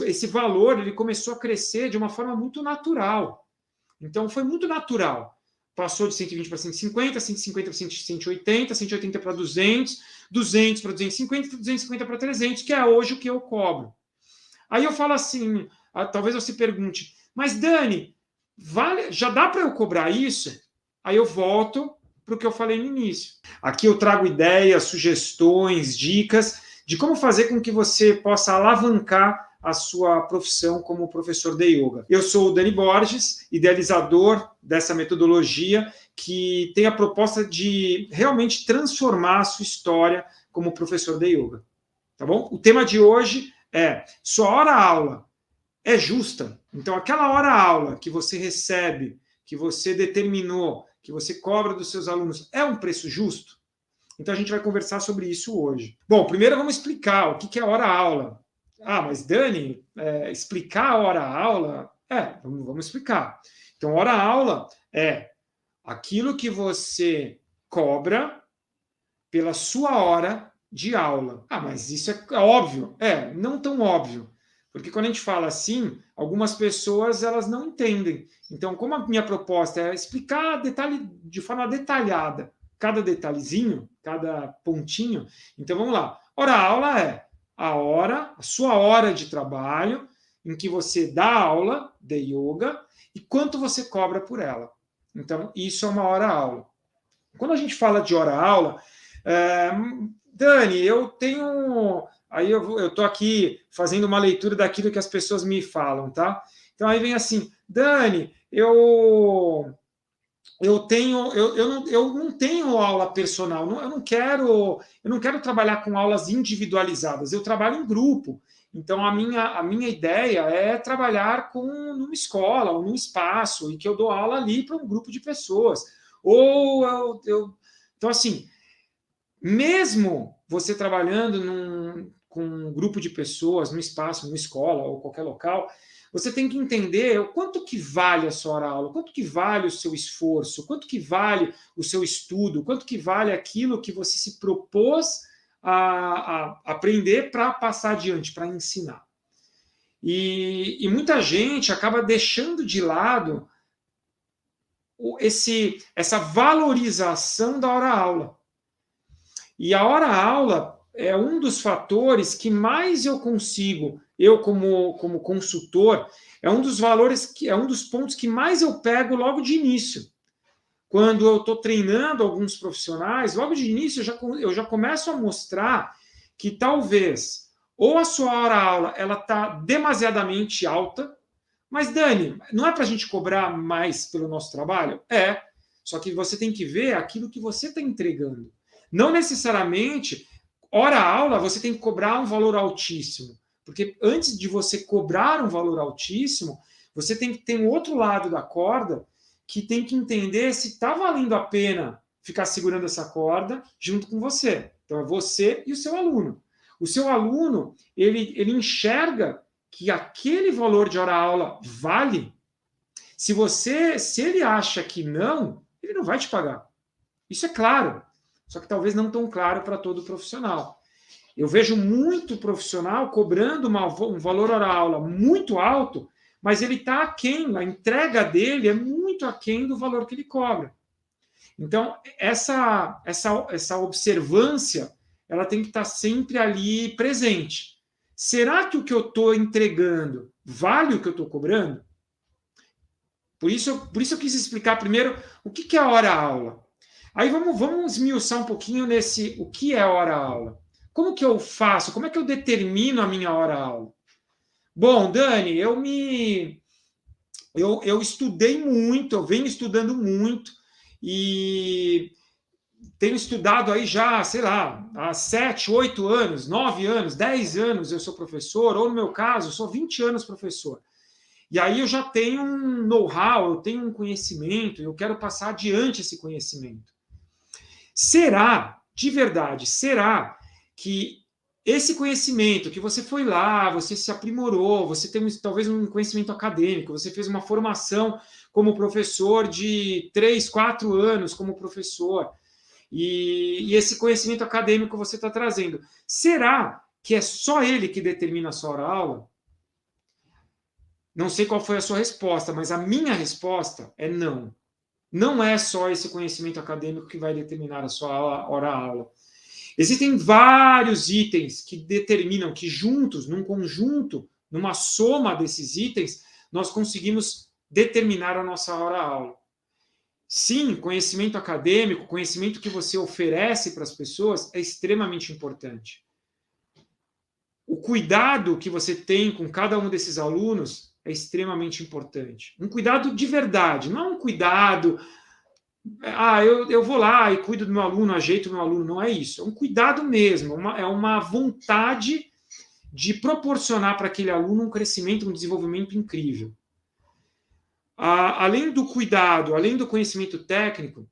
esse valor ele começou a crescer de uma forma muito natural. Então, foi muito natural. Passou de 120 para 150, 150 para 180, 180 para 200, 200 para 250, 250 para 300, que é hoje o que eu cobro. Aí eu falo assim, talvez você pergunte, mas Dani, já dá para eu cobrar isso? Aí eu volto para o que eu falei no início. Aqui eu trago ideias, sugestões, dicas de como fazer com que você possa alavancar a sua profissão como professor de yoga. Eu sou o Dani Borges, idealizador dessa metodologia que tem a proposta de realmente transformar a sua história como professor de yoga. Tá bom? O tema de hoje é: sua hora-aula é justa? Então, aquela hora-aula que você recebe, que você determinou, que você cobra dos seus alunos, é um preço justo? Então, a gente vai conversar sobre isso hoje. Bom, primeiro vamos explicar o que é hora-aula. Ah, mas Dani, explicar a hora-aula? Vamos explicar. Então, hora-aula é aquilo que você cobra pela sua hora de aula. Ah, mas isso é óbvio. Não tão óbvio. Porque quando a gente fala assim, algumas pessoas elas não entendem. Então, como a minha proposta é explicar de forma detalhada cada detalhezinho, cada pontinho, então vamos lá. Hora-aula é a sua hora de trabalho, em que você dá aula de yoga e quanto você cobra por ela. Então, isso é uma hora-aula. Quando a gente fala de hora-aula, Dani, eu tenho. Aí eu estou aqui fazendo uma leitura daquilo que as pessoas me falam, tá? Então aí vem assim, Dani, eu não tenho aula personal, eu não quero trabalhar com aulas individualizadas, eu trabalho em grupo. Então a minha ideia é trabalhar numa escola ou num espaço e que eu dou aula ali para um grupo de pessoas. Então assim, mesmo você trabalhando com um grupo de pessoas, num espaço, numa escola ou qualquer local, você tem que entender o quanto que vale a sua hora-aula, quanto que vale o seu esforço, quanto que vale o seu estudo, quanto que vale aquilo que você se propôs a aprender para passar adiante, para ensinar. E muita gente acaba deixando de lado essa valorização da hora-aula. E a hora-aula é um dos fatores que mais eu consigo, eu como consultor, é um dos valores, é um dos pontos que mais eu pego logo de início. Quando eu estou treinando alguns profissionais, logo de início eu já começo a mostrar que talvez ou a sua hora-aula ela está demasiadamente alta, mas Dani, não é para a gente cobrar mais pelo nosso trabalho? Só que você tem que ver aquilo que você está entregando. Não necessariamente, hora-aula, você tem que cobrar um valor altíssimo. Porque antes de você cobrar um valor altíssimo, você tem que ter um outro lado da corda que tem que entender se está valendo a pena ficar segurando essa corda junto com você. Então, é você e o seu aluno. O seu aluno, ele enxerga que aquele valor de hora-aula vale. Se ele acha que não, ele não vai te pagar. Isso é claro. Só que talvez não tão claro para todo profissional. Eu vejo muito profissional cobrando um valor hora-aula muito alto, mas ele está aquém, a entrega dele é muito aquém do valor que ele cobra. Então, essa observância, ela tem que estar sempre ali presente. Será que o que eu estou entregando vale o que eu estou cobrando? Por isso eu quis explicar primeiro o que é a hora-aula. Aí vamos esmiuçar um pouquinho nesse o que é hora-aula. Como que eu faço? Como é que eu determino a minha hora-aula? Bom, Dani, eu estudei muito, eu venho estudando muito e tenho estudado aí já, sei lá, há 7, 8 anos, 9 anos, 10 anos eu sou professor, ou no meu caso, eu sou 20 anos professor. E aí eu já tenho um know-how, eu tenho um conhecimento, eu quero passar adiante esse conhecimento. Será, de verdade, será que esse conhecimento que você foi lá, você se aprimorou, você tem talvez um conhecimento acadêmico, você fez uma formação como professor de 3, 4 anos como professor, e esse conhecimento acadêmico você está trazendo. Será que é só ele que determina a sua hora-aula? Não sei qual foi a sua resposta, mas a minha resposta é não. Não é só esse conhecimento acadêmico que vai determinar a sua hora-aula. Existem vários itens que determinam que juntos, num conjunto, numa soma desses itens, nós conseguimos determinar a nossa hora-aula. Sim, conhecimento acadêmico, conhecimento que você oferece para as pessoas é extremamente importante. O cuidado que você tem com cada um desses alunos é extremamente importante. Um cuidado de verdade, não é um cuidado... eu vou lá e cuido do meu aluno, ajeito o meu aluno. Não é isso. É um cuidado mesmo, é uma vontade de proporcionar para aquele aluno um crescimento, um desenvolvimento incrível. Além do cuidado, além do conhecimento técnico,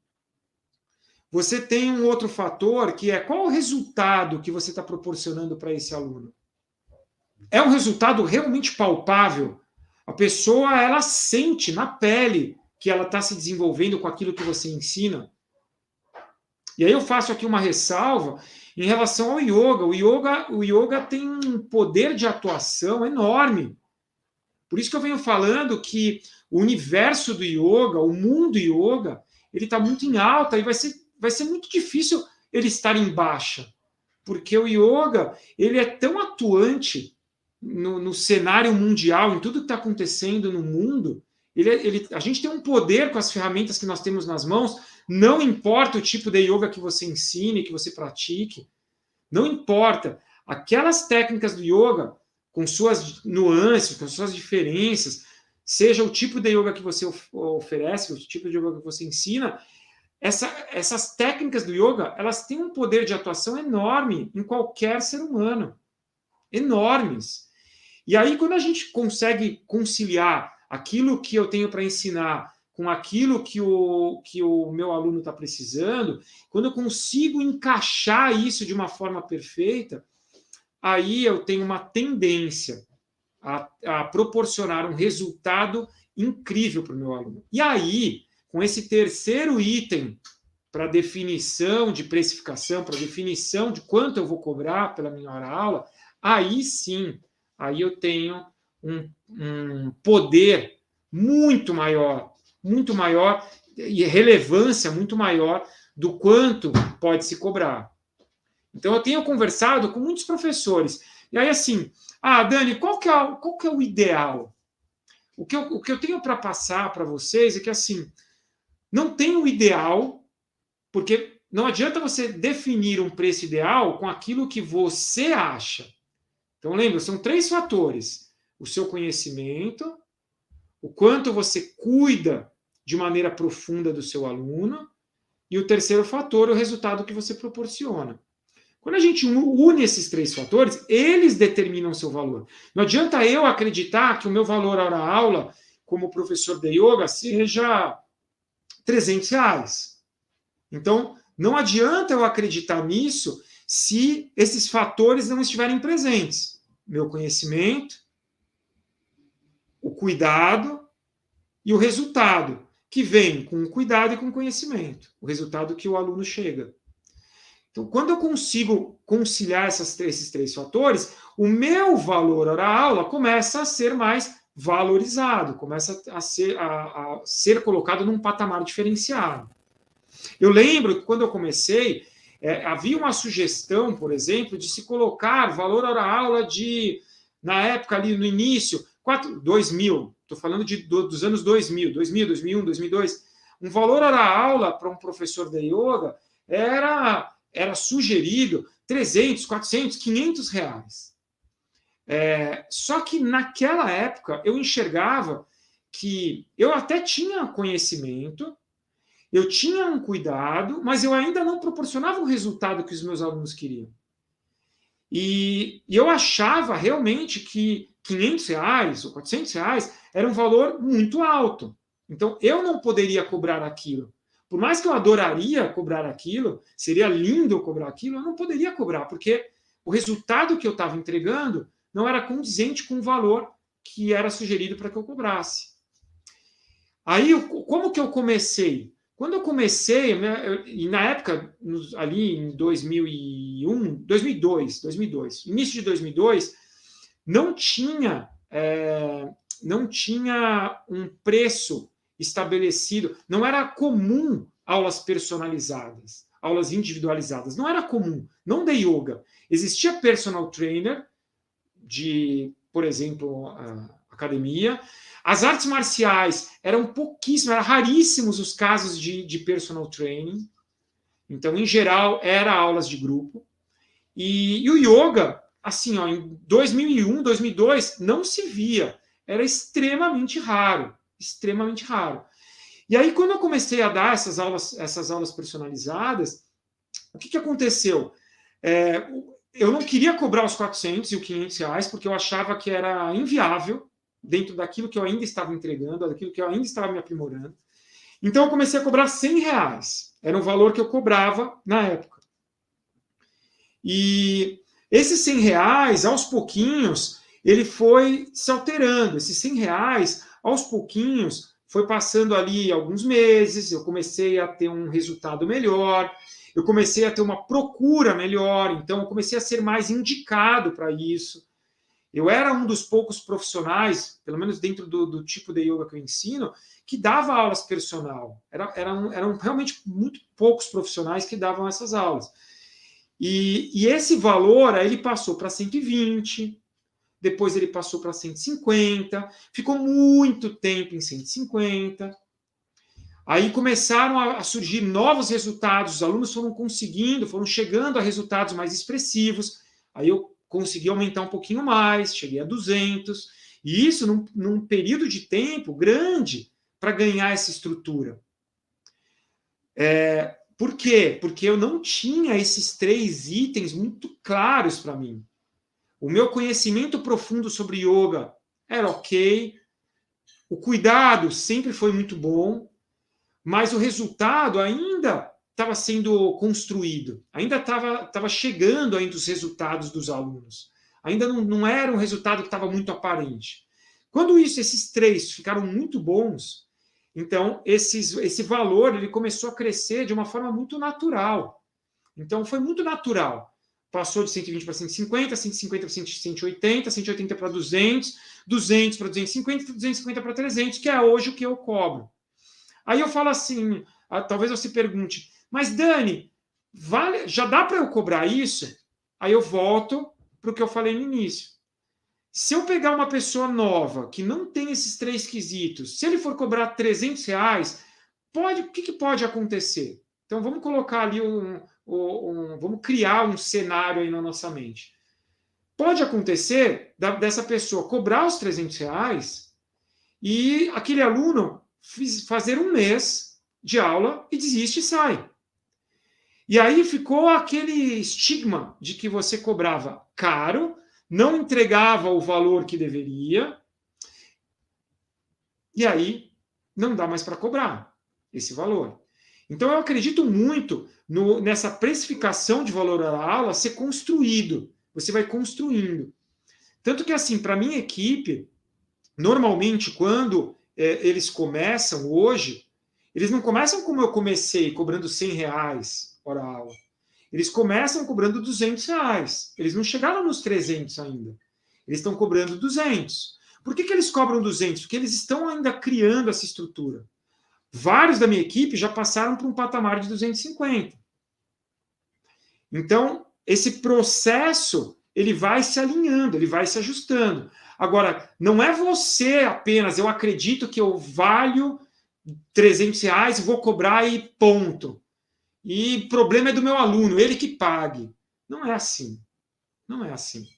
você tem um outro fator que é qual o resultado que você está proporcionando para esse aluno. É um resultado realmente palpável. A pessoa, ela sente na pele que ela está se desenvolvendo com aquilo que você ensina. E aí eu faço aqui uma ressalva em relação ao yoga. O yoga tem um poder de atuação enorme. Por isso que eu venho falando que o universo do yoga, o mundo yoga, ele está muito em alta e vai ser muito difícil ele estar em baixa. Porque o yoga, ele é tão atuante no cenário mundial, em tudo que está acontecendo no mundo. A gente tem um poder com as ferramentas que nós temos nas mãos, não importa o tipo de yoga que você ensine, que você pratique, não importa. Aquelas técnicas do yoga, com suas nuances, com suas diferenças, seja o tipo de yoga que você oferece, o tipo de yoga que você ensina, essas técnicas do yoga, elas têm um poder de atuação enorme em qualquer ser humano. Enormes. E aí, quando a gente consegue conciliar aquilo que eu tenho para ensinar com aquilo que o meu aluno está precisando, quando eu consigo encaixar isso de uma forma perfeita, aí eu tenho uma tendência a proporcionar um resultado incrível para o meu aluno. E aí, com esse terceiro item para definição de precificação, para definição de quanto eu vou cobrar pela minha hora-aula, aí sim, aí eu tenho um poder muito maior e relevância muito maior do quanto pode se cobrar. Então, eu tenho conversado com muitos professores. E aí, assim, Dani, qual que é o ideal? O que eu tenho para passar para vocês é que, assim, não tem o ideal, porque não adianta você definir um preço ideal com aquilo que você acha. Então, lembra, são 3 fatores. O seu conhecimento, o quanto você cuida de maneira profunda do seu aluno, e o terceiro fator, o resultado que você proporciona. Quando a gente une esses 3 fatores, eles determinam o seu valor. Não adianta eu acreditar que o meu valor hora-aula, como professor de yoga, seja R$300. Então, não adianta eu acreditar nisso se esses fatores não estiverem presentes. Meu conhecimento, o cuidado e o resultado, que vem com o cuidado e com o conhecimento. O resultado que o aluno chega. Então, quando eu consigo conciliar esses 3 fatores, o meu valor hora-aula começa a ser mais valorizado, começa a ser colocado num patamar diferenciado. Eu lembro que quando eu comecei, havia uma sugestão, por exemplo, de se colocar valor hora-aula na época ali, no início, 2000, estou falando dos anos 2000, 2001, 2002, um valor hora-aula para um professor de yoga era sugerido 300, 400, 500 reais. Só que naquela época eu enxergava que eu até tinha conhecimento, eu tinha um cuidado, mas eu ainda não proporcionava o resultado que os meus alunos queriam. E eu achava realmente que 500 reais ou 400 reais era um valor muito alto. Então, eu não poderia cobrar aquilo. Por mais que eu adoraria cobrar aquilo, seria lindo eu cobrar aquilo, eu não poderia cobrar, porque o resultado que eu estava entregando não era condizente com o valor que era sugerido para que eu cobrasse. Aí, como que eu comecei? Quando eu comecei, e na época, ali em 2002, início de 2002, não tinha não tinha um preço estabelecido, não era comum aulas personalizadas, aulas individualizadas, não era comum, não de yoga. Existia personal trainer de, por exemplo, academia. As artes marciais eram pouquíssimas, eram raríssimos os casos de personal training. Então, em geral, era aulas de grupo. E o yoga, assim, ó, em 2001, 2002, não se via. Era extremamente raro, extremamente raro. E aí, quando eu comecei a dar essas aulas personalizadas, o que aconteceu? Eu não queria cobrar os 400 e os 500 reais, porque eu achava que era inviável, dentro daquilo que eu ainda estava entregando, daquilo que eu ainda estava me aprimorando. Então, eu comecei a cobrar 100 reais. Era o valor que eu cobrava na época. E esses 100 reais, aos pouquinhos, ele foi se alterando. Esses 100 reais, aos pouquinhos, foi passando ali alguns meses, eu comecei a ter um resultado melhor, eu comecei a ter uma procura melhor, então eu comecei a ser mais indicado para isso. Eu era um dos poucos profissionais, pelo menos dentro do tipo de yoga que eu ensino, que dava aulas personal. Eram realmente muito poucos profissionais que davam essas aulas. E esse valor, aí ele passou para 120, depois ele passou para 150, ficou muito tempo em 150. Aí começaram a surgir novos resultados, os alunos foram chegando a resultados mais expressivos. Aí eu consegui aumentar um pouquinho mais, cheguei a 200, e isso num período de tempo grande para ganhar essa estrutura. Por quê? Porque eu não tinha esses 3 itens muito claros para mim. O meu conhecimento profundo sobre yoga era ok, o cuidado sempre foi muito bom, mas o resultado ainda estava sendo construído, ainda estava chegando ainda os resultados dos alunos. Ainda não era um resultado que estava muito aparente. Quando esses 3 ficaram muito bons, então esse valor ele começou a crescer de uma forma muito natural. Então foi muito natural. Passou de 120 para 150, 150 para 180, 180 para 200, 200 para 250, 250 para 300, que é hoje o que eu cobro. Aí eu falo assim, talvez você pergunte, mas Dani, já dá para eu cobrar isso? Aí eu volto para o que eu falei no início. Se eu pegar uma pessoa nova, que não tem esses 3 quesitos, se ele for cobrar 300 reais, o que pode acontecer? Então vamos colocar ali vamos criar um cenário aí na nossa mente. Pode acontecer dessa pessoa cobrar os 300 reais e aquele aluno fazer um mês de aula e desiste e sai. E aí ficou aquele estigma de que você cobrava caro, não entregava o valor que deveria, e aí não dá mais para cobrar esse valor. Então eu acredito muito nessa precificação de valor à aula ser construído. Você vai construindo. Tanto que, assim, para a minha equipe, normalmente, quando eles começam hoje, eles não começam como eu comecei, cobrando 100 reais hora aula. Eles começam cobrando 200 reais. Eles não chegaram nos 300 ainda. Eles estão cobrando 200. Por que eles cobram 200? Porque eles estão ainda criando essa estrutura. Vários da minha equipe já passaram para um patamar de 250. Então, esse processo ele vai se alinhando, ele vai se ajustando. Agora, não é você apenas, eu acredito que eu valho 300 reais e vou cobrar e ponto. E problema é do meu aluno, ele que pague. Não é assim. Não é assim.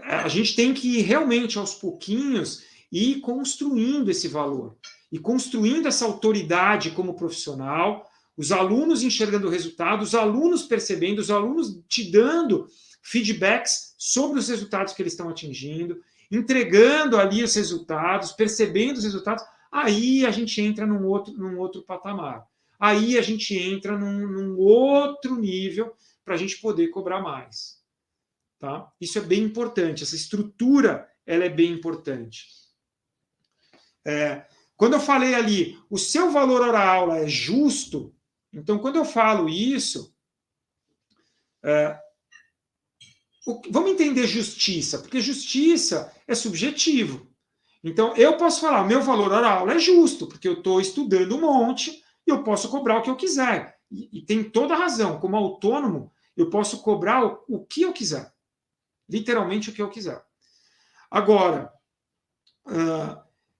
A gente tem que ir realmente aos pouquinhos ir construindo esse valor. E construindo essa autoridade como profissional, os alunos enxergando o resultado, os alunos percebendo, os alunos te dando feedbacks sobre os resultados que eles estão atingindo, entregando ali os resultados, percebendo os resultados, aí a gente entra num outro patamar. Aí a gente entra num outro nível para a gente poder cobrar mais. Tá? Isso é bem importante, essa estrutura ela é bem importante. Quando eu falei ali, o seu valor hora aula é justo, então quando eu falo isso, vamos entender justiça, porque justiça é subjetivo. Então, eu posso falar, meu valor hora aula é justo, porque eu estou estudando um monte e eu posso cobrar o que eu quiser. E tem toda a razão. Como autônomo, eu posso cobrar o que eu quiser. Literalmente o que eu quiser. Agora,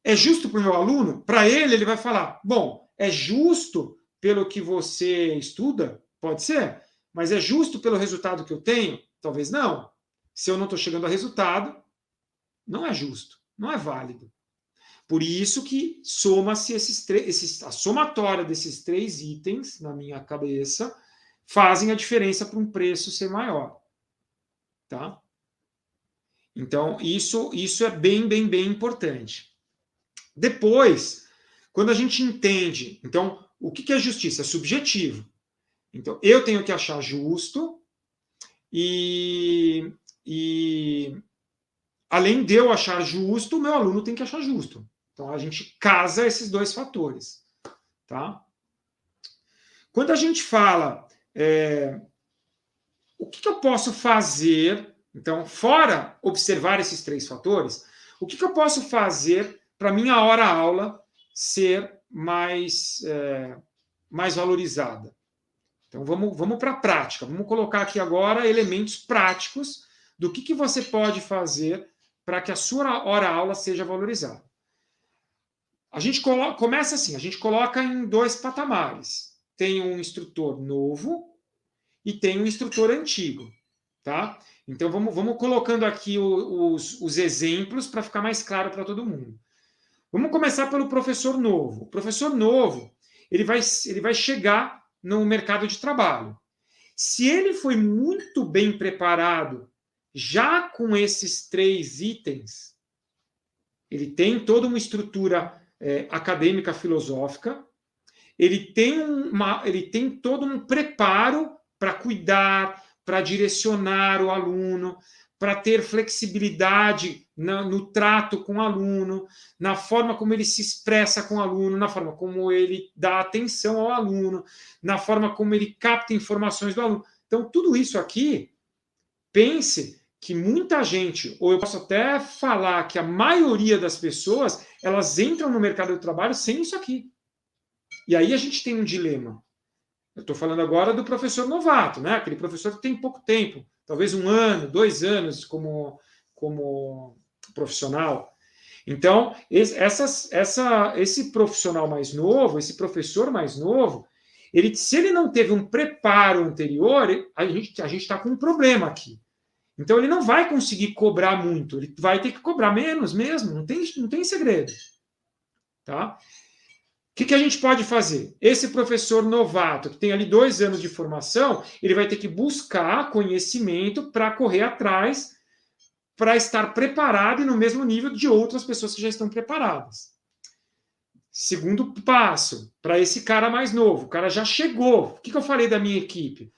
é justo para o meu aluno? Para ele vai falar, bom, é justo pelo que você estuda? Pode ser. Mas é justo pelo resultado que eu tenho? Talvez não. Se eu não estou chegando a resultado, não é justo, não é válido. Por isso que soma-se a somatória desses 3 itens, na minha cabeça, fazem a diferença para um preço ser maior. Tá? Então, isso é bem, bem, bem importante. Depois, quando a gente entende, então, o que é justiça? É subjetivo. Então, eu tenho que achar justo e além de eu achar justo, o meu aluno tem que achar justo. Então, a gente casa esses 2 fatores. Tá? Quando a gente fala o que eu posso fazer, então, fora observar esses 3 fatores, o que eu posso fazer para a minha hora-aula ser mais valorizada? Então, vamos para a prática. Vamos colocar aqui agora elementos práticos do que você pode fazer para que a sua hora-aula seja valorizada. A gente começa assim, a gente coloca em 2 patamares. Tem um instrutor novo e tem um instrutor antigo. Tá? Então, vamos colocando aqui os exemplos para ficar mais claro para todo mundo. Vamos começar pelo professor novo. O professor novo, ele vai chegar no mercado de trabalho. Se ele foi muito bem preparado, já com esses 3 itens, ele tem toda uma estrutura acadêmica filosófica, ele tem todo um preparo para cuidar, para direcionar o aluno, para ter flexibilidade no trato com o aluno, na forma como ele se expressa com o aluno, na forma como ele dá atenção ao aluno, na forma como ele capta informações do aluno. Então, tudo isso aqui, pense que muita gente, ou eu posso até falar que a maioria das pessoas, elas entram no mercado de trabalho sem isso aqui. E aí a gente tem um dilema. Eu estou falando agora do professor novato, né? Aquele professor que tem pouco tempo, talvez 1 ano, 2 anos como profissional. Então, esse profissional mais novo, esse professor mais novo, se ele não teve um preparo anterior, a gente está com um problema aqui. Então, ele não vai conseguir cobrar muito, ele vai ter que cobrar menos mesmo, não tem segredo. Tá? O que a gente pode fazer? Esse professor novato, que tem ali 2 anos de formação, ele vai ter que buscar conhecimento para correr atrás, para estar preparado e no mesmo nível de outras pessoas que já estão preparadas. Segundo passo, para esse cara mais novo, o cara já chegou. O que eu falei da minha equipe?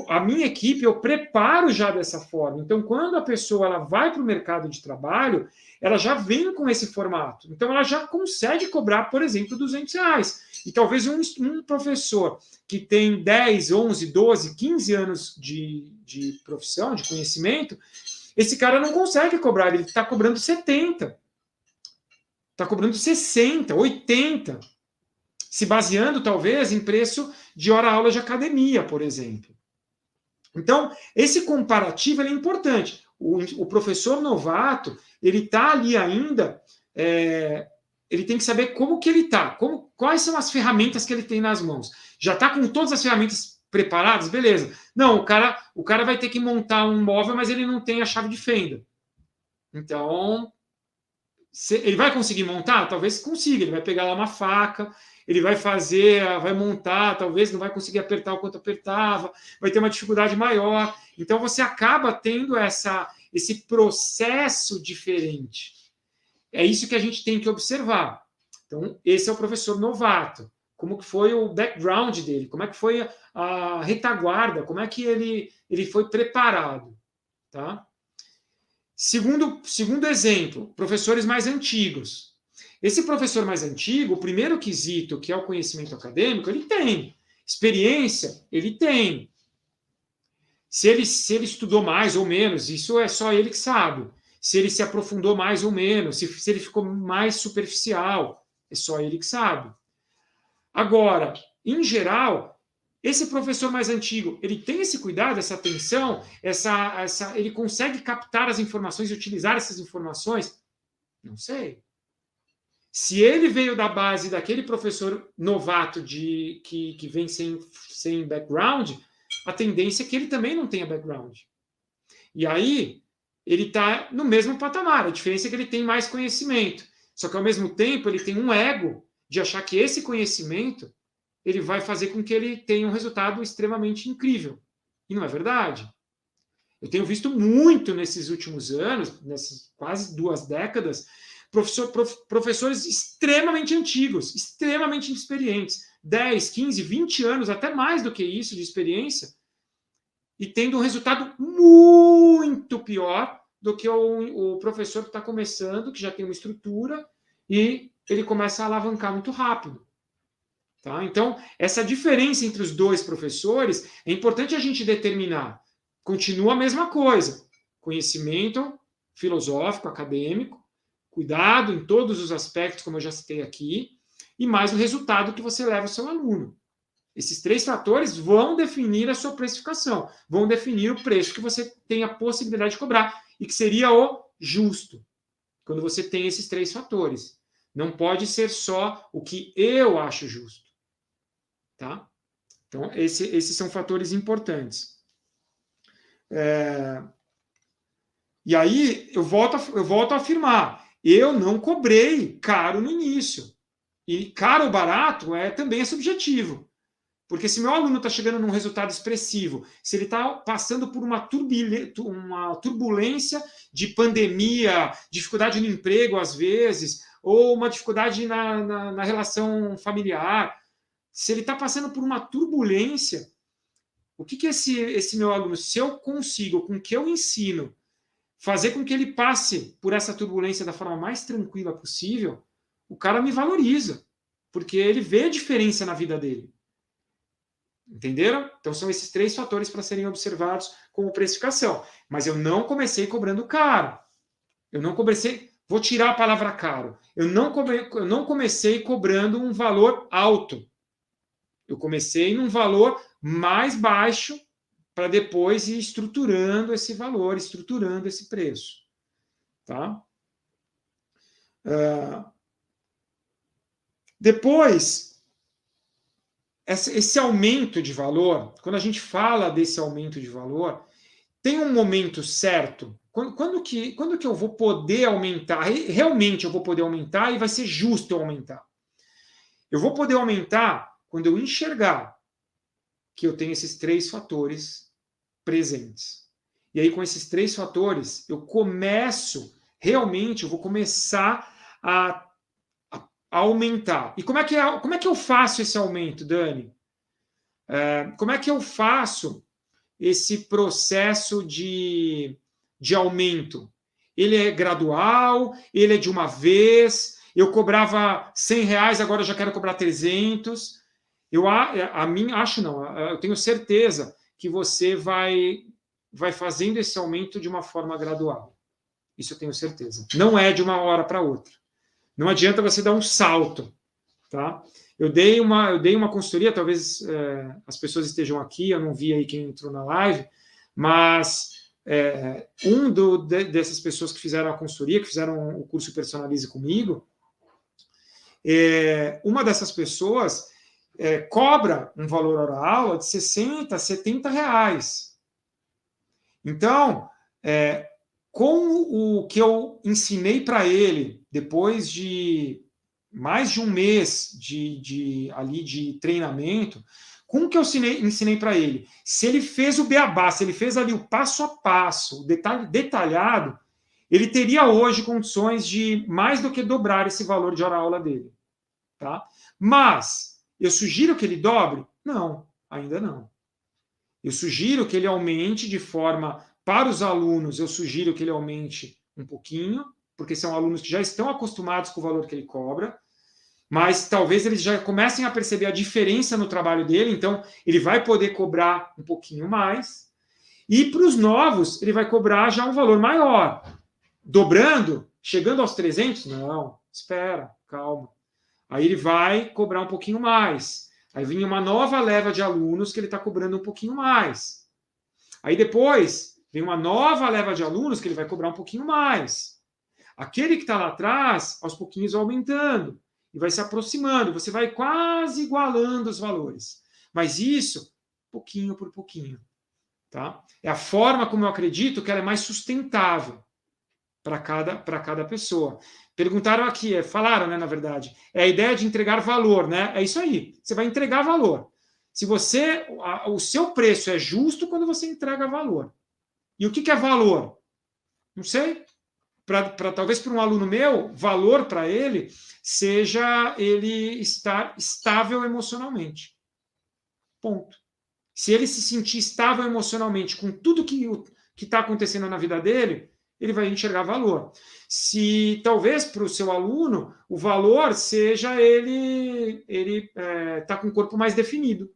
A minha equipe eu preparo já dessa forma. Então, quando a pessoa ela vai para o mercado de trabalho, ela já vem com esse formato. Então, ela já consegue cobrar, por exemplo, R$200. E talvez um professor que tem 10, 11, 12, 15 anos de profissão, de conhecimento, esse cara não consegue cobrar, ele está cobrando 70. Está cobrando 60, 80. Se baseando, talvez, em preço de hora-aula de academia, por exemplo. Então, esse comparativo é importante. O professor novato, ele está ali ainda, ele tem que saber como que ele está, quais são as ferramentas que ele tem nas mãos. Já está com todas as ferramentas preparadas? Beleza. Não, o cara vai ter que montar um móvel, mas ele não tem a chave de fenda. Então, ele vai conseguir montar? Talvez consiga. Ele vai pegar lá uma faca, ele vai montar, talvez não vai conseguir apertar o quanto apertava, vai ter uma dificuldade maior. Então, você acaba tendo esse processo diferente. É isso que a gente tem que observar. Então, esse é o professor novato. Como que foi o background dele? Como é que foi a retaguarda? Como é que ele foi preparado? Tá? Segundo exemplo, professores mais antigos. Esse professor mais antigo, o primeiro quesito, que é o conhecimento acadêmico, ele tem. Experiência, ele tem. Se ele estudou mais ou menos, isso é só ele que sabe. se ele se aprofundou mais ou menos, se ele ficou mais superficial. É só ele que sabe. Agora, em geral, esse professor mais antigo, ele tem esse cuidado, essa atenção, ele consegue captar as informações e utilizar essas informações? Não sei. Se ele veio da base daquele professor novato que vem sem background, a tendência é que ele também não tenha background. E aí, ele está no mesmo patamar. A diferença é que ele tem mais conhecimento. Só que, ao mesmo tempo, ele tem um ego de achar que esse conhecimento ele vai fazer com que ele tenha um resultado extremamente incrível. E não é verdade. Eu tenho visto muito nesses últimos anos, nessas quase 2 décadas, professores extremamente antigos, extremamente experientes, 10, 15, 20 anos, até mais do que isso de experiência, e tendo um resultado muito pior do que o professor que está começando, que já tem uma estrutura, e ele começa a alavancar muito rápido. Tá? Então, essa diferença entre os dois professores é importante a gente determinar. Continua a mesma coisa. Conhecimento filosófico, acadêmico, cuidado em todos os aspectos, como eu já citei aqui, e mais o resultado que você leva ao seu aluno. Esses 3 fatores vão definir a sua precificação, vão definir o preço que você tem a possibilidade de cobrar, e que seria o justo, quando você tem esses 3 fatores. Não pode ser só o que eu acho justo. Tá? Então, esses são fatores importantes. E aí, eu volto a afirmar, eu não cobrei caro no início. E caro ou barato também é subjetivo. Porque se meu aluno está chegando num resultado expressivo, se ele está passando por uma turbulência de pandemia, dificuldade no emprego às vezes, ou uma dificuldade na relação familiar, se ele está passando por uma turbulência, o que esse meu aluno, se eu consigo, com o que eu ensino, fazer com que ele passe por essa turbulência da forma mais tranquila possível, o cara me valoriza, porque ele vê a diferença na vida dele. Entenderam? Então são esses 3 fatores para serem observados como precificação. Mas eu não comecei cobrando caro. Eu não comecei... Vou tirar a palavra caro. Eu não comecei cobrando um valor alto. Eu comecei num valor mais baixo para depois ir estruturando esse valor, estruturando esse preço. Tá? Depois, esse aumento de valor, quando a gente fala desse aumento de valor, tem um momento certo. Quando que eu vou poder aumentar? Realmente eu vou poder aumentar e vai ser justo eu aumentar. Eu vou poder aumentar quando eu enxergar que eu tenho esses 3 fatores presentes. E aí, com esses 3 fatores, eu vou começar a aumentar. E como é que eu faço esse aumento, Dani? Como é que eu faço esse processo de aumento? Ele é gradual? Ele é de uma vez? Eu cobrava R$100, agora eu já quero cobrar 300. Eu tenho certeza que você vai fazendo esse aumento de uma forma gradual. Isso eu tenho certeza. Não é de uma hora para outra. Não adianta você dar um salto. Tá? Eu dei uma consultoria, talvez as pessoas estejam aqui, eu não vi aí quem entrou na live, mas dessas pessoas que fizeram a consultoria, que fizeram o curso Personalize comigo, uma dessas pessoas cobra um valor hora aula de 60, 70 reais. Então, com o que eu ensinei para ele, depois de mais de um mês de treinamento, com o que eu ensinei para ele, se ele fez o beabá, se ele fez ali o passo a passo, o detalhe detalhado, ele teria hoje condições de mais do que dobrar esse valor de hora-aula dele. Tá? Mas, eu sugiro que ele dobre? Não, ainda não. Eu sugiro que ele aumente de forma... Para os alunos, eu sugiro que ele aumente um pouquinho, porque são alunos que já estão acostumados com o valor que ele cobra, mas talvez eles já comecem a perceber a diferença no trabalho dele, então ele vai poder cobrar um pouquinho mais. E para os novos, ele vai cobrar já um valor maior. dobrando, chegando aos 300, não, espera, calma. Aí ele vai cobrar um pouquinho mais. Aí vem uma nova leva de alunos que ele está cobrando um pouquinho mais. Aí depois vem uma nova leva de alunos que ele vai cobrar um pouquinho mais. Aquele que está lá atrás, aos pouquinhos vai aumentando e vai se aproximando. Você vai quase igualando os valores. Mas isso, pouquinho por pouquinho. Tá? É a forma como eu acredito que ela é mais sustentável para cada pessoa. Perguntaram aqui, falaram, né, na verdade, é a ideia de entregar valor, né? É isso aí. Você vai entregar valor. Se você, o seu preço é justo quando você entrega valor. E o que é valor? Não sei. Talvez para um aluno meu, valor para ele seja ele estar estável emocionalmente. Ponto. Se ele se sentir estável emocionalmente com tudo que está acontecendo na vida dele, ele vai enxergar valor. Se talvez para o seu aluno o valor seja ele tá com o corpo mais definido.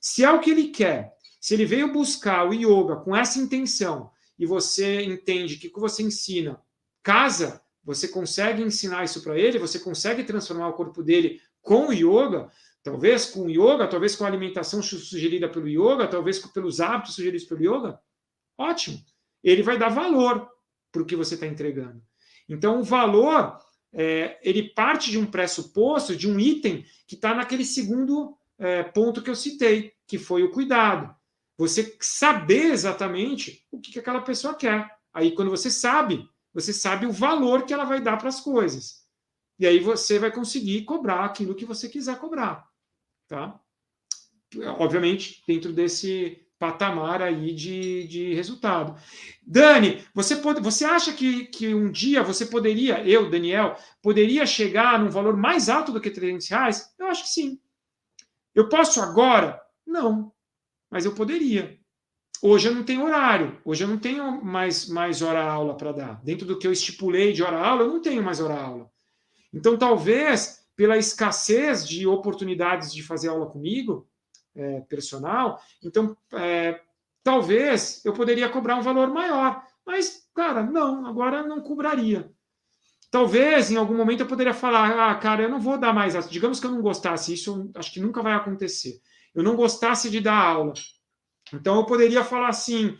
Se é o que ele quer, se ele veio buscar o yoga com essa intenção e você entende que o que você ensina casa, você consegue ensinar isso para ele, você consegue transformar o corpo dele com o yoga, talvez com o yoga, talvez com a alimentação sugerida pelo yoga, talvez pelos hábitos sugeridos pelo yoga, ótimo. Ele vai dar valor para o que você está entregando. Então, o valor, ele parte de um pressuposto, de um item que está naquele segundo ponto que eu citei, que foi o cuidado. Você saber exatamente o que aquela pessoa quer. Aí, quando você sabe o valor que ela vai dar para as coisas. E aí você vai conseguir cobrar aquilo que você quiser cobrar. Tá? Obviamente, dentro desse patamar aí de resultado. Dani, você acha que um dia você poderia, eu, Daniel, poderia chegar num valor mais alto do que R$300? Eu acho que sim. Eu posso agora? Não, mas eu poderia. Hoje eu não tenho horário, hoje eu não tenho mais hora-aula para dar. Dentro do que eu estipulei de hora-aula, eu não tenho mais hora-aula. Então, talvez, pela escassez de oportunidades de fazer aula comigo, personal, então, talvez eu poderia cobrar um valor maior. Mas, cara, não, agora não cobraria. Talvez, em algum momento, eu poderia falar, cara, eu não vou dar mais. Digamos que eu não gostasse, isso acho que nunca vai acontecer. Eu não gostasse de dar aula. Então, eu poderia falar assim,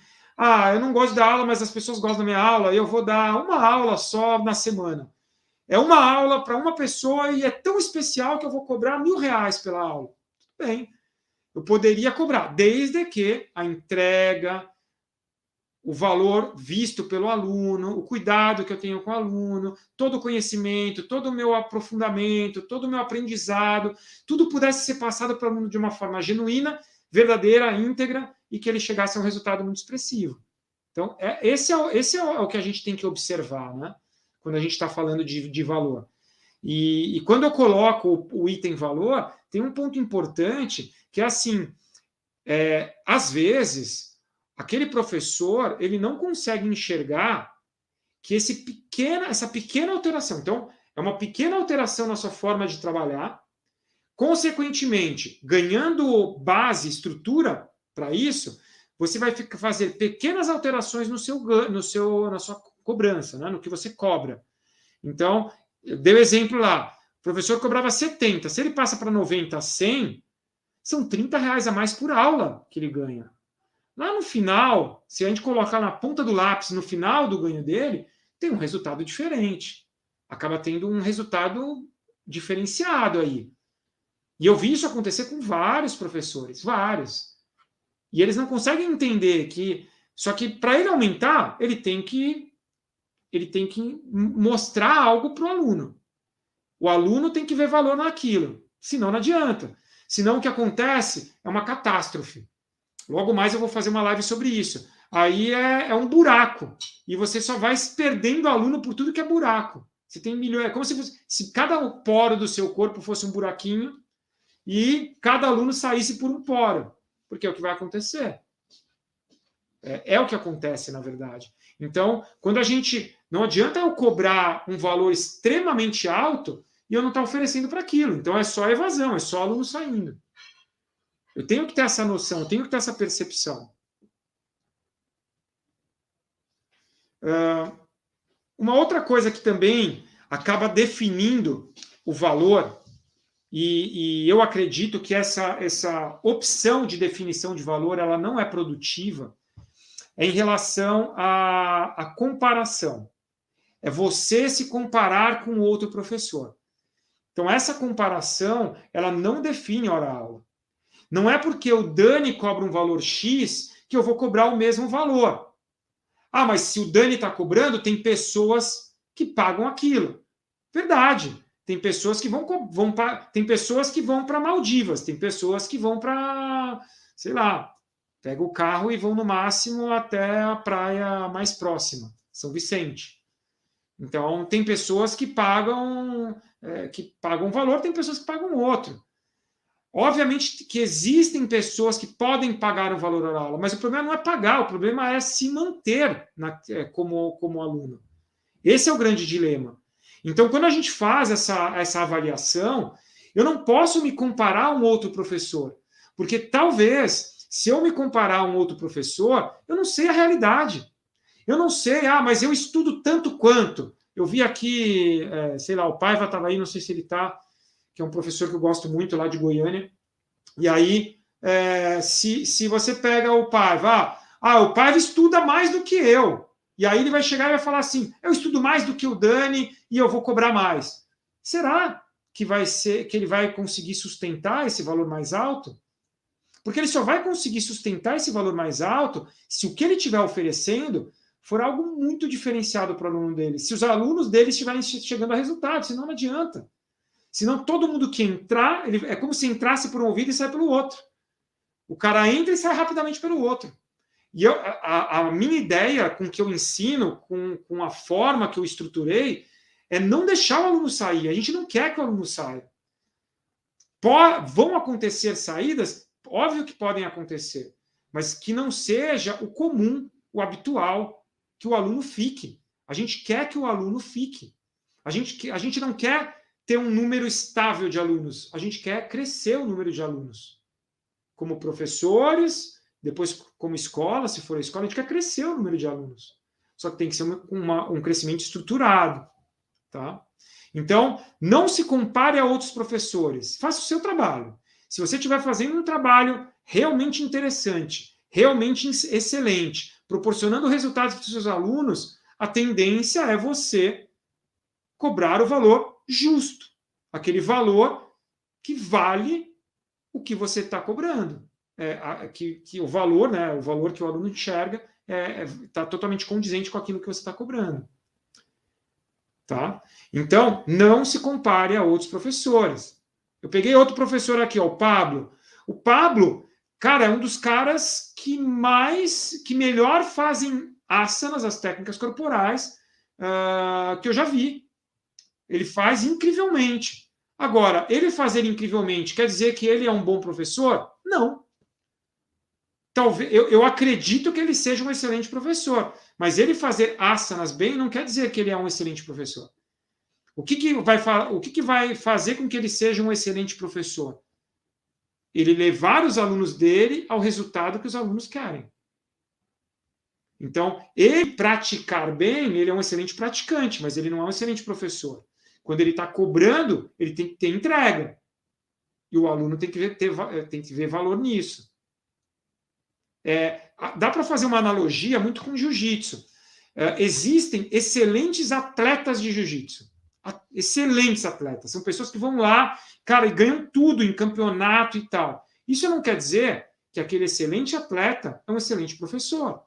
eu não gosto da aula, mas as pessoas gostam da minha aula, eu vou dar uma aula só na semana. É uma aula para uma pessoa e é tão especial que eu vou cobrar R$1.000 pela aula. Tudo bem. Eu poderia cobrar, desde que a entrega, o valor visto pelo aluno, o cuidado que eu tenho com o aluno, todo o conhecimento, todo o meu aprofundamento, todo o meu aprendizado, tudo pudesse ser passado para o aluno de uma forma genuína, verdadeira, íntegra, e que ele chegasse a um resultado muito expressivo. Então, esse é o que a gente tem que observar, né? Quando a gente está falando de valor. E quando eu coloco o item valor, tem um ponto importante que é assim, às vezes, aquele professor ele não consegue enxergar que essa pequena alteração, então, é uma pequena alteração na sua forma de trabalhar, consequentemente, ganhando base, estrutura para isso, você vai fazer pequenas alterações na sua cobrança, né, no que você cobra. Então, eu dei o exemplo lá, o professor cobrava 70, se ele passa para 90, 100, são R$30 a mais por aula que ele ganha. Lá no final, se a gente colocar na ponta do lápis, no final do ganho dele, tem um resultado diferente. Acaba tendo um resultado diferenciado aí. E eu vi isso acontecer com vários professores, vários. E eles não conseguem entender que... Só que para ele aumentar, ele tem que mostrar algo para o aluno. O aluno tem que ver valor naquilo. Senão não adianta. Senão o que acontece é uma catástrofe. Logo mais eu vou fazer uma live sobre isso. Aí é um buraco. E você só vai perdendo aluno por tudo que é buraco. Você tem milhões. É como se cada poro do seu corpo fosse um buraquinho e cada aluno saísse por um poro. Porque é o que vai acontecer. É o que acontece, na verdade. Então, quando a gente... Não adianta eu cobrar um valor extremamente alto e eu não estar oferecendo para aquilo. Então, é só evasão, é só aluno saindo. Eu tenho que ter essa noção, eu tenho que ter essa percepção. Uma outra coisa que também acaba definindo o valor, e eu acredito que essa opção de definição de valor ela não é produtiva, é em relação à comparação. É você se comparar com outro professor. Então, essa comparação, ela não define hora-aula. Não é porque o Dani cobra um valor X que eu vou cobrar o mesmo valor. Ah, mas se o Dani está cobrando, tem pessoas que pagam aquilo. Verdade. Tem pessoas que tem pessoas que vão para Maldivas, tem pessoas que vão para, sei lá, pega o carro e vão no máximo até a praia mais próxima, São Vicente. Então, tem pessoas que pagam um valor, tem pessoas que pagam outro. Obviamente que existem pessoas que podem pagar o valor da aula, mas o problema não é pagar, o problema é se manter como aluno. Esse é o grande dilema. Então, quando a gente faz essa avaliação, eu não posso me comparar a um outro professor, porque talvez, se eu me comparar a um outro professor, eu não sei a realidade. Eu não sei, mas eu estudo tanto quanto. Eu vi aqui, sei lá, o Paiva estava aí, não sei se ele está, que é um professor que eu gosto muito lá de Goiânia. E aí, se você pega o Paiva, o Paiva estuda mais do que eu. E aí ele vai chegar e vai falar assim, eu estudo mais do que o Dani e eu vou cobrar mais. Será que ele vai conseguir sustentar esse valor mais alto? Porque ele só vai conseguir sustentar esse valor mais alto se o que ele estiver oferecendo for algo muito diferenciado para o aluno dele. Se os alunos dele estiverem chegando a resultados, senão não adianta. Senão todo mundo que entrar, é como se entrasse por um ouvido e sai pelo outro. O cara entra e sai rapidamente pelo outro. E a minha ideia com que eu ensino, com a forma que eu estruturei, é não deixar o aluno sair. A gente não quer que o aluno saia. Vão acontecer saídas? Óbvio que podem acontecer. Mas que não seja o comum, o habitual, que o aluno fique. A gente quer que o aluno fique. A gente não quer ter um número estável de alunos. A gente quer crescer o número de alunos. Como professores, depois como escola, se for a escola, a gente quer crescer o número de alunos. Só que tem que ser um crescimento estruturado. Tá? Então, não se compare a outros professores. Faça o seu trabalho. Se você estiver fazendo um trabalho realmente interessante, realmente excelente, proporcionando resultados para os seus alunos, a tendência é você cobrar o valor justo. Aquele valor que vale o que você está cobrando. Que o valor, né, o valor que o aluno enxerga está totalmente condizente com aquilo que você está cobrando. Tá? Então, não se compare a outros professores. Eu peguei outro professor aqui, o Pablo. O Pablo, cara, é um dos caras que melhor fazem asanas, as técnicas corporais, que eu já vi. Ele faz incrivelmente. Agora, ele fazer incrivelmente quer dizer que ele é um bom professor? Não. Talvez, eu acredito que ele seja um excelente professor, mas ele fazer asanas bem não quer dizer que ele é um excelente professor. O que vai fazer com que ele seja um excelente professor? Ele levar os alunos dele ao resultado que os alunos querem. Então, ele praticar bem, ele é um excelente praticante, mas ele não é um excelente professor. Quando ele está cobrando, ele tem que ter entrega. E o aluno tem que ver valor nisso. Dá para fazer uma analogia muito com jiu-jitsu. Existem excelentes atletas de jiu-jitsu. Excelentes atletas. São pessoas que vão lá, cara, e ganham tudo em campeonato e tal. Isso não quer dizer que aquele excelente atleta é um excelente professor.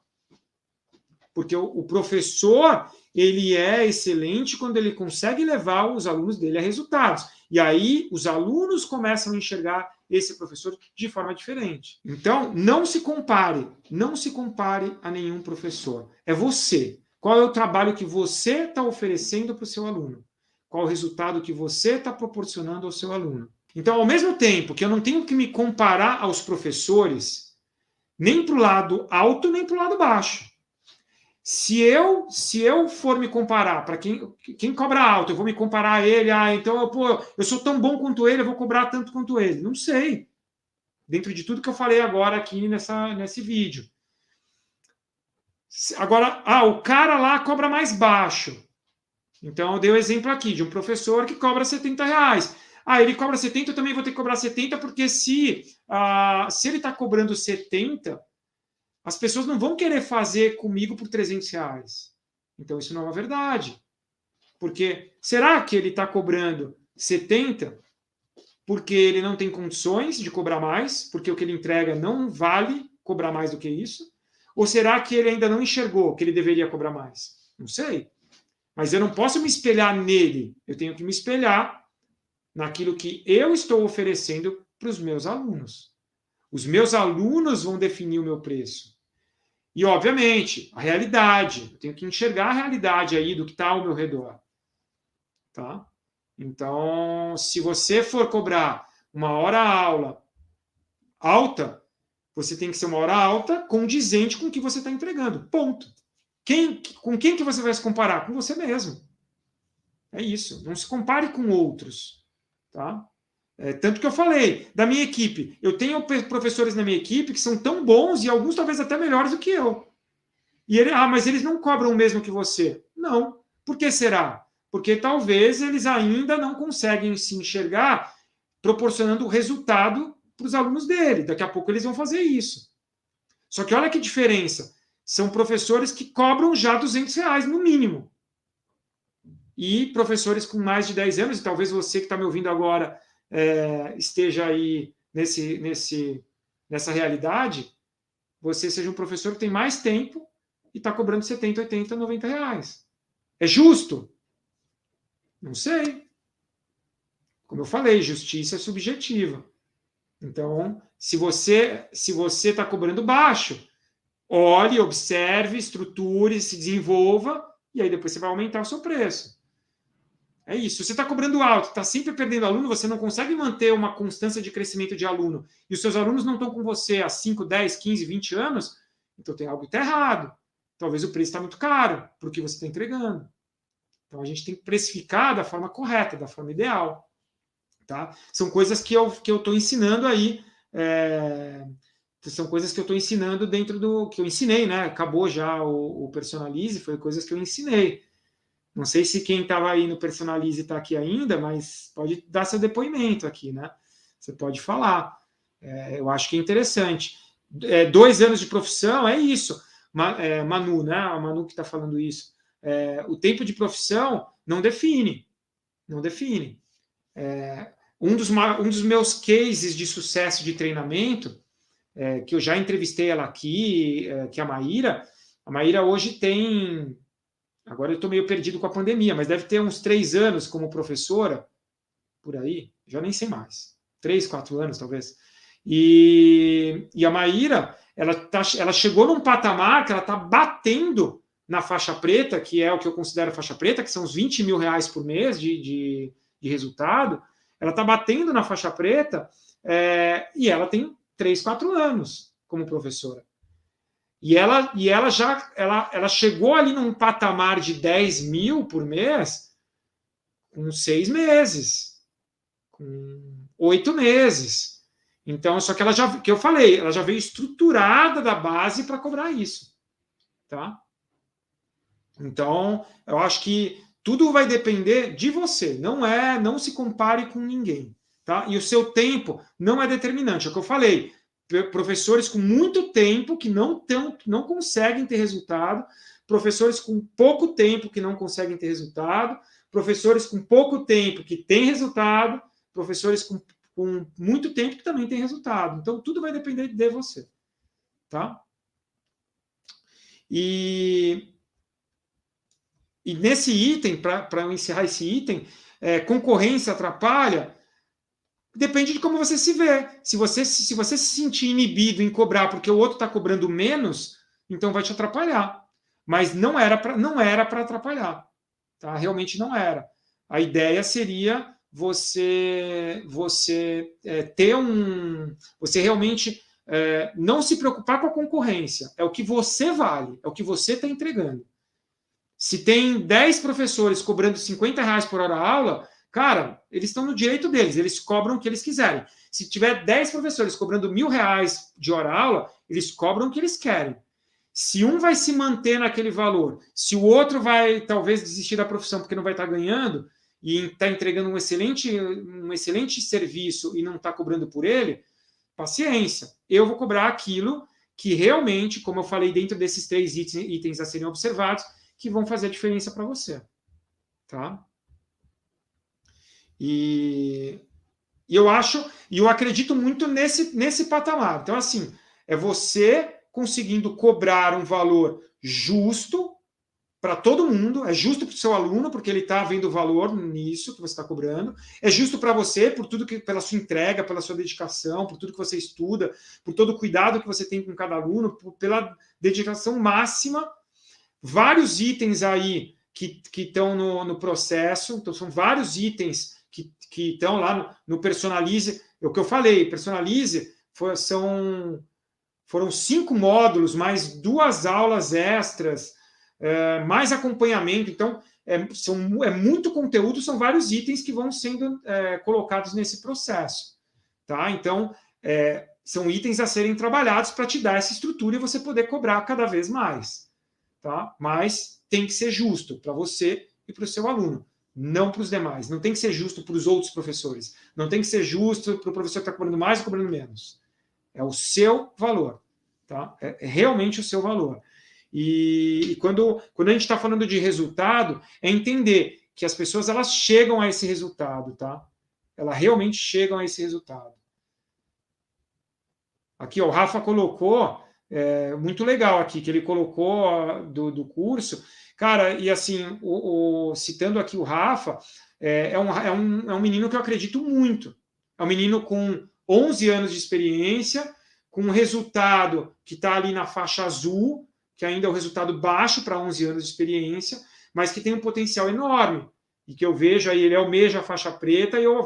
Porque o professor, ele é excelente quando ele consegue levar os alunos dele a resultados. E aí, os alunos começam a enxergar esse professor de forma diferente. Então, não se compare a nenhum professor. É você. Qual é o trabalho que você está oferecendo para o seu aluno? Qual o resultado que você está proporcionando ao seu aluno? Então, ao mesmo tempo que eu não tenho que me comparar aos professores, nem para o lado alto, nem para o lado baixo. Se eu for me comparar, para quem cobra alto, eu vou me comparar a ele, então eu sou tão bom quanto ele, eu vou cobrar tanto quanto ele. Não sei. Dentro de tudo que eu falei agora aqui nesse vídeo. Agora, o cara lá cobra mais baixo. Então, eu dei o exemplo aqui de um professor que cobra R$70. Ele cobra 70, eu também vou ter que cobrar 70, porque se ele está cobrando 70, as pessoas não vão querer fazer comigo por R$300. Então, isso não é uma verdade. Porque será que ele está cobrando 70 porque ele não tem condições de cobrar mais, porque o que ele entrega não vale cobrar mais do que isso? Ou será que ele ainda não enxergou que ele deveria cobrar mais? Não sei. Mas eu não posso me espelhar nele. Eu tenho que me espelhar naquilo que eu estou oferecendo para os meus alunos. Os meus alunos vão definir o meu preço. E, obviamente, a realidade. Eu tenho que enxergar a realidade aí do que está ao meu redor. Tá? Então, se você for cobrar uma hora-aula alta, você tem que ser uma hora alta condizente com o que você está entregando. Ponto. Com quem que você vai se comparar? Com você mesmo. É isso. Não se compare com outros. Tá? Tanto que eu falei, da minha equipe. Eu tenho professores na minha equipe que são tão bons e alguns talvez até melhores do que eu. Mas eles não cobram o mesmo que você. Não. Por que será? Porque talvez eles ainda não conseguem se enxergar proporcionando o resultado para os alunos dele. Daqui a pouco eles vão fazer isso. Só que olha que diferença. São professores que cobram já R$200 no mínimo. E professores com mais de 10 anos, e talvez você que está me ouvindo agora esteja aí nessa realidade, você seja um professor que tem mais tempo e está cobrando 70, 80, 90 reais. É justo? Não sei. Como eu falei, justiça é subjetiva. Então, se você está cobrando baixo, olhe, observe, estruture, se desenvolva, e aí depois você vai aumentar o seu preço. É isso. Se você está cobrando alto, está sempre perdendo aluno, você não consegue manter uma constância de crescimento de aluno, e os seus alunos não estão com você há 5, 10, 15, 20 anos, então tem algo que está errado. Talvez o preço está muito caro para o que você está entregando. Então, a gente tem que precificar da forma correta, da forma ideal. Tá? São coisas que eu estou ensinando aí, são coisas que eu estou ensinando dentro do que eu ensinei, né? Acabou já o Personalize, foi coisas que eu ensinei. Não sei se quem estava aí no Personalize está aqui ainda, mas pode dar seu depoimento aqui, né? Você pode falar. Eu acho que é interessante. 2 anos de profissão, é isso. Manu, né? A Manu que está falando isso. O tempo de profissão não define. Não define. Um dos meus cases de sucesso de treinamento, que eu já entrevistei ela aqui, que é a Maíra hoje tem... Agora eu estou meio perdido com a pandemia, mas deve ter uns 3 anos como professora, por aí, já nem sei mais. 3, 4 anos, talvez. E a Maíra, ela chegou num patamar que ela está batendo na faixa preta, que é o que eu considero faixa preta, que são uns 20 mil reais por mês de resultado. Ela está batendo na faixa preta e ela tem 3, 4 anos como professora. E ela chegou ali num patamar de 10 mil por mês com 6 meses, com 8 meses. Então, só que que eu falei, ela já veio estruturada da base para cobrar isso. Tá? Então, eu acho que tudo vai depender de você. Não se compare com ninguém. Tá? E o seu tempo não é determinante. É o que eu falei. Professores com muito tempo que não conseguem ter resultado, professores com pouco tempo que não conseguem ter resultado, professores com pouco tempo que têm resultado, professores com muito tempo que também têm resultado. Então, tudo vai depender de você. Tá? E nesse item, para eu encerrar esse item, concorrência atrapalha. Depende de como você se vê. Se você se sentir inibido em cobrar porque o outro está cobrando menos, então vai te atrapalhar. Mas não era para atrapalhar. Tá? Realmente não era. A ideia seria você ter você realmente não se preocupar com a concorrência. É o que você vale, é o que você está entregando. Se tem 10 professores cobrando R$50 por hora aula, cara, eles estão no direito deles, eles cobram o que eles quiserem. Se tiver 10 professores cobrando R$1.000 de hora aula, eles cobram o que eles querem. Se um vai se manter naquele valor, se o outro vai talvez desistir da profissão porque não vai estar ganhando e está entregando um excelente serviço e não está cobrando por ele, paciência. Eu vou cobrar aquilo que realmente, como eu falei, dentro desses 3 itens a serem observados, que vão fazer a diferença para você. Tá? E eu acredito muito nesse patamar. Então, assim, é você conseguindo cobrar um valor justo para todo mundo, é justo para o seu aluno, porque ele está vendo valor nisso que você está cobrando, é justo para você, por tudo pela sua entrega, pela sua dedicação, por tudo que você estuda, por todo o cuidado que você tem com cada aluno, pela dedicação máxima. Vários itens aí que estão no processo, então são vários itens que estão lá no Personalize. É o que eu falei, Personalize foram 5 módulos, mais 2 aulas extras, mais acompanhamento. Então, é muito conteúdo, são vários itens que vão sendo colocados nesse processo. Tá? Então, são itens a serem trabalhados para te dar essa estrutura e você poder cobrar cada vez mais. Tá? Mas tem que ser justo para você e para o seu aluno, não para os demais. Não tem que ser justo para os outros professores. Não tem que ser justo para o professor que está cobrando mais ou cobrando menos. É o seu valor. Tá? É realmente o seu valor. E quando a gente está falando de resultado, é entender que as pessoas elas chegam a esse resultado. Tá? Elas realmente chegam a esse resultado. Aqui, ó, o Rafa colocou, muito legal aqui, que ele colocou do curso. Cara, e assim, citando aqui o Rafa, é um menino que eu acredito muito. É um menino com 11 anos de experiência, com um resultado que está ali na faixa azul, que ainda é um resultado baixo para 11 anos de experiência, mas que tem um potencial enorme. E que eu vejo aí, ele almeja a faixa preta, e eu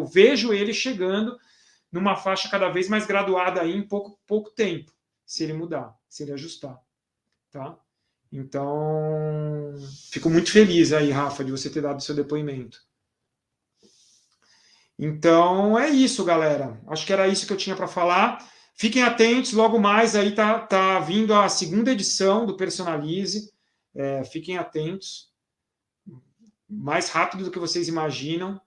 vejo ele chegando numa faixa cada vez mais graduada aí em pouco tempo, se ele mudar, se ele ajustar. Tá? Então, fico muito feliz aí, Rafa, de você ter dado seu depoimento. Então, é isso, galera. Acho que era isso que eu tinha para falar. Fiquem atentos, logo mais aí tá vindo a 2ª edição do Personalize. Fiquem atentos. Mais rápido do que vocês imaginam.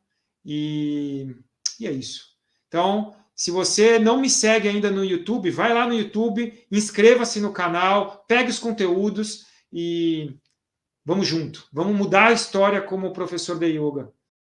E é isso. Então, se você não me segue ainda no YouTube, vai lá no YouTube, inscreva-se no canal, pegue os conteúdos e vamos junto. Vamos mudar a história como professor de yoga.